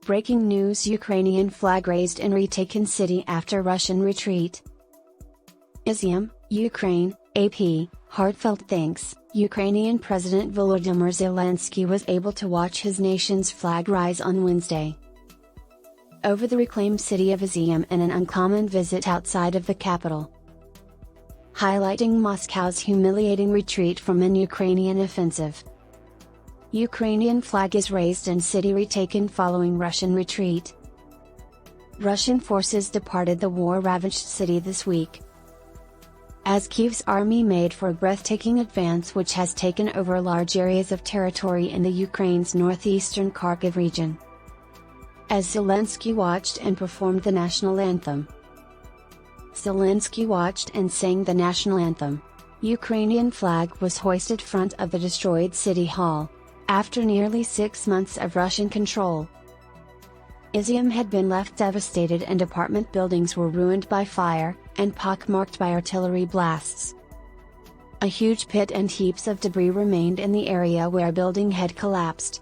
Breaking news: Ukrainian flag raised in retaken city after Russian retreat. Izium, Ukraine, AP, Heartfelt thanks. Ukrainian President Volodymyr Zelenskyy was able to watch his nation's flag rise on Wednesday over the reclaimed city of Izium in an uncommon visit outside of the capital, highlighting Moscow's humiliating retreat from an Ukrainian offensive. Ukrainian flag is raised in city retaken following Russian retreat. Russian forces departed the war-ravaged city this week, as Kyiv's army made for a breathtaking advance which has taken over large areas of territory in the Ukraine's northeastern Kharkiv region. As Zelenskyy watched and performed the national anthem. Zelenskyy watched and sang the national anthem. Ukrainian flag was hoisted front of the destroyed city hall, after nearly 6 months of Russian control. Izium had been left devastated and apartment buildings were ruined by fire, and pockmarked by artillery blasts. A huge pit and heaps of debris remained in the area where a building had collapsed.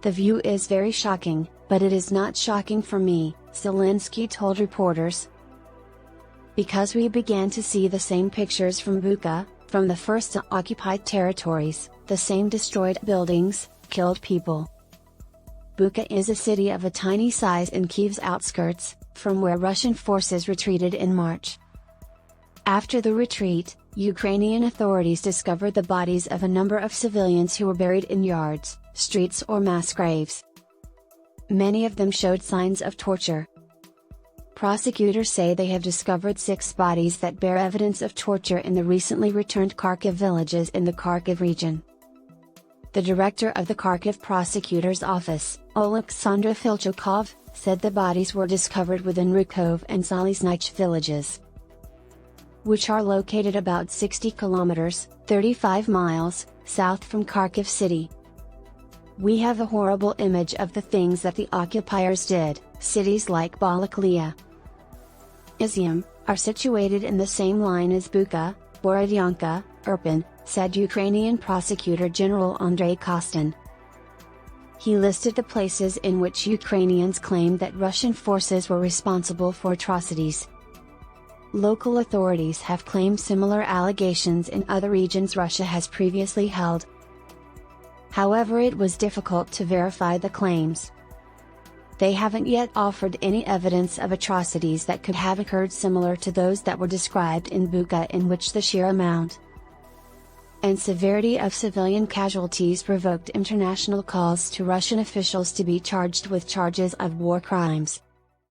"The view is very shocking, but it is not shocking for me," Zelenskyy told reporters. "Because we began to see the same pictures from Bucha, from the first occupied territories, the same destroyed buildings, killed people." Bucha is a city of a tiny size in Kyiv's outskirts, from where Russian forces retreated in March. After the retreat, Ukrainian authorities discovered the bodies of a number of civilians who were buried in yards, streets or mass graves. Many of them showed signs of torture. Prosecutors say they have discovered 6 bodies that bear evidence of torture in the recently returned Kharkiv villages in the Kharkiv region. The director of the Kharkiv prosecutor's office, Oleksandr Filchukov, said the bodies were discovered within Rykov and Zaliznych villages, which are located about 60 kilometers, 35 miles, south from Kharkiv city. "We have a horrible image of the things that the occupiers did." Cities like Balaklia, Izium, are situated in the same line as Bucha, Borodyanka, Irpin, said Ukrainian Prosecutor General Andrei Kostin. He listed the places in which Ukrainians claimed that Russian forces were responsible for atrocities. Local authorities have claimed similar allegations in other regions Russia has previously held. However, it was difficult to verify the claims. They haven't yet offered any evidence of atrocities that could have occurred similar to those that were described in Bucha, in which the sheer amount and severity of civilian casualties provoked international calls to Russian officials to be charged with charges of war crimes.